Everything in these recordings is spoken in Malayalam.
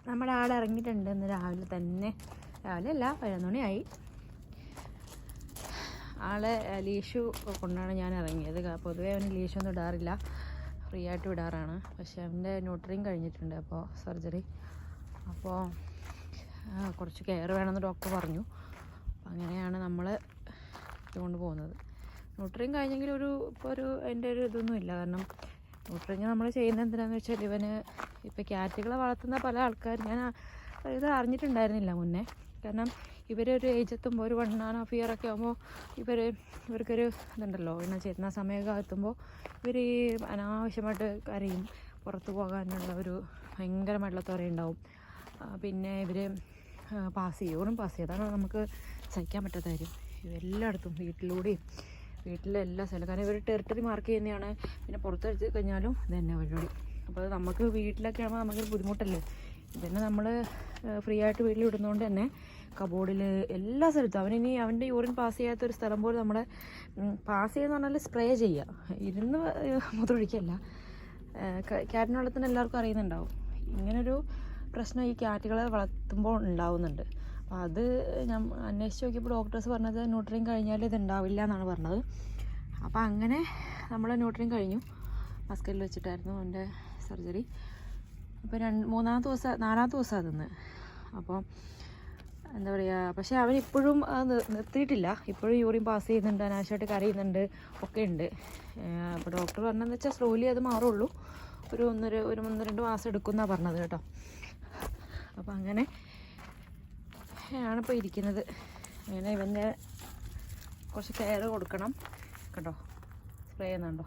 നമ്മുടെ ആൾ ഇറങ്ങിയിട്ടുണ്ട് ഇന്ന് രാവിലെ തന്നെ. രാവിലെ അല്ല, 11 മണിയായി. ആളെ ലീഷു കൊണ്ടാണ് ഞാൻ ഇറങ്ങിയത്. പൊതുവേ അവന് ലീഷൊന്നും ഇടാറില്ല, ഫ്രീ ആയിട്ട് വിടാറാണ്. പക്ഷേ അവൻ്റെ ന്യൂട്രിയും കഴിഞ്ഞിട്ടുണ്ട്, അപ്പോൾ സർജറി. അപ്പോൾ കുറച്ച് കെയർ വേണമെന്ന് ഡോക്ടർ പറഞ്ഞു. അപ്പോൾ അങ്ങനെയാണ് നമ്മൾ ഇതുകൊണ്ട് പോകുന്നത്. ന്യൂട്രിയും കഴിഞ്ഞെങ്കിൽ ഇപ്പോൾ എൻ്റെ ഒരു ഇതൊന്നുമില്ല. കാരണം ന്യൂട്രിങ് നമ്മൾ ചെയ്യുന്നത് എന്തിനാണെന്ന് വെച്ചാൽ ഇവന് ഇപ്പോൾ ക്യാറ്റുകളെ വളർത്തുന്ന പല ആൾക്കാർ ഞാൻ ഇത് അറിഞ്ഞിട്ടുണ്ടായിരുന്നില്ല മുന്നേ. കാരണം ഇവരൊരു ഏജ് എത്തുമ്പോൾ ഒരു 1.5 year ഒക്കെ ആകുമ്പോൾ ഇവർക്കൊരു ഇതുണ്ടല്ലോ, ഇങ്ങനെ ചേരുന്ന സമയമൊക്കെ എത്തുമ്പോൾ ഇവർ ഈ അനാവശ്യമായിട്ട് കരയും. പുറത്ത് പോകാനുള്ള ഒരു ഭയങ്കരമായിട്ടുള്ള ത്വരയുണ്ടാവും. പിന്നെ ഇവർ പാസ് ചെയ്യും. അതാണ് നമുക്ക് സഹിക്കാൻ പറ്റാത്ത കാര്യം. എല്ലായിടത്തും വീട്ടിലെ എല്ലാ സ്ഥലം, കാരണം ഇവർ ടെറിട്ടറി മാർക്ക് ചെയ്യുന്നതാണ്. പിന്നെ പുറത്തെടുത്ത് കഴിഞ്ഞാലും ഇത് തന്നെ പരിപാടി. അപ്പോൾ അത് നമുക്ക് വീട്ടിലൊക്കെ ആകുമ്പോൾ നമുക്കൊരു ബുദ്ധിമുട്ടല്ലേ. ഇതന്നെ നമ്മൾ ഫ്രീ ആയിട്ട് വീട്ടിൽ വിടുന്നതുകൊണ്ട് തന്നെ കബോർഡിൽ എല്ലാ സ്ഥലത്തും അവൻ്റെ യൂറിൻ പാസ് ചെയ്യാത്തൊരു സ്ഥലം പോലും നമ്മളെ പാസ് ചെയ്യുന്ന പറഞ്ഞാൽ സ്പ്രേ ചെയ്യുക, ഇരുന്ന് മൂത്രമൊഴിക്കല്ല. ക്യാറ്റിനെ വളർത്തുന്ന എല്ലാവർക്കും അറിയുന്നുണ്ടാവും. ഇങ്ങനൊരു പ്രശ്നം ഈ ക്യാറ്റുകളെ വളർത്തുമ്പോൾ ഉണ്ടാവുന്നുണ്ട്. അപ്പോൾ അത് ഞാൻ അന്വേഷിച്ച് നോക്കിയപ്പോൾ ഡോക്ടേഴ്സ് പറഞ്ഞത് ന്യൂട്രിയും കഴിഞ്ഞാൽ ഇത് ഉണ്ടാവില്ല എന്നാണ് പറഞ്ഞത്. അപ്പോൾ അങ്ങനെ നമ്മൾ ന്യൂട്രിയും കഴിഞ്ഞു. മസ്കറ്റിൽ വെച്ചിട്ടായിരുന്നു അവൻ്റെ സർജറി. അപ്പോൾ 4 ദിവസം അതെന്ന്. അപ്പോൾ എന്താ പറയുക, പക്ഷേ അവനിപ്പോഴും നിർത്തിയിട്ടില്ല. ഇപ്പോഴും യൂറിൻ പാസ് ചെയ്യുന്നുണ്ട്, അനാവശ്യമായിട്ട് കരയുന്നുണ്ട്, ഒക്കെ ഉണ്ട്. അപ്പോൾ ഡോക്ടർ പറഞ്ഞതെന്ന് വെച്ചാൽ സ്ലോലി അത് മാറുള്ളൂ, ഒരു 1-2 മാസം എടുക്കുമെന്നാണ് പറഞ്ഞത് കേട്ടോ. അപ്പോൾ അങ്ങനെ ആണിപ്പോൾ ഇരിക്കുന്നത്. അങ്ങനെ ഇവൻ്റെ കുറച്ച് കെയർ കൊടുക്കണം കേട്ടോ. സ്പ്രേ ചെയ്യുന്നുണ്ടോ?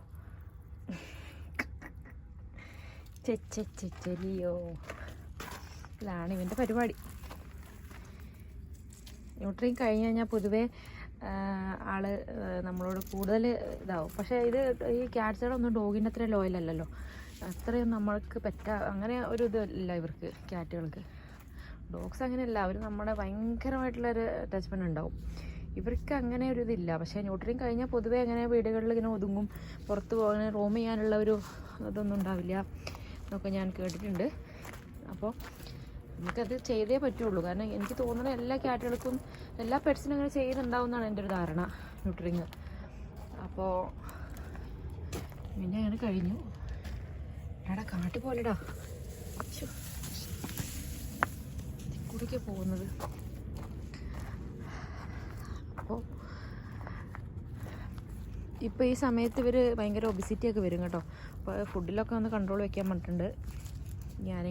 ചെലിയോ, ഇതാണ് ഇവൻ്റെ പരിപാടി. ന്യൂട്രിയും കഴിഞ്ഞ് കഴിഞ്ഞാൽ പൊതുവേ ആൾ നമ്മളോട് കൂടുതൽ ഇതാവും. പക്ഷേ ഈ ക്യാറ്റ്സുകളൊന്നും ഡോഗിൻ്റെ അത്ര ലോയലല്ലല്ലോ. അത്രയും നമ്മൾക്ക് അങ്ങനെ ഒരു ഇതില്ല ഇവർക്ക്, ക്യാറ്റുകൾക്ക്. ഡോഗ്സ് അങ്ങനെയല്ല, അവർ നമ്മുടെ ഭയങ്കരമായിട്ടുള്ളൊരു അറ്റാച്ച്മെൻറ്റ് ഉണ്ടാവും. ഇവർക്ക് അങ്ങനെ ഒരു ഇതില്ല. പക്ഷേ ന്യൂട്രിയും കഴിഞ്ഞാൽ പൊതുവേ അങ്ങനെ വീടുകളിൽ ഇങ്ങനെ ഒതുങ്ങും, പുറത്ത് പോകാൻ റോം ചെയ്യാനുള്ള ഒരു ഇതൊന്നും ഉണ്ടാവില്ല എന്നൊക്കെ ഞാൻ കേട്ടിട്ടുണ്ട്. അപ്പോൾ നമുക്കത് ചെയ്തേ പറ്റുള്ളൂ. കാരണം എനിക്ക് തോന്നുന്ന എല്ലാ ക്യാറ്റുകൾക്കും എല്ലാ പെറ്റ്സിനും അങ്ങനെ ചെയ്യുന്നുണ്ടാവുമെന്നാണ് എൻ്റെ ഒരു ധാരണ, ന്യൂട്രിങ്. അപ്പോൾ പിന്നെ അങ്ങനെ കഴിഞ്ഞു. എടാ കാട്ടി പോലെടാ കൂടിക്ക് പോകുന്നത്. അപ്പോൾ ഇപ്പോൾ ഈ സമയത്ത് ഇവർ ഭയങ്കര ഒബിസിറ്റി ഒക്കെ വരും കേട്ടോ. അപ്പോൾ ഫുഡിലൊക്കെ ഒന്ന് കൺട്രോൾ വയ്ക്കാൻ പറഞ്ഞിട്ടുണ്ട് ഞാൻ.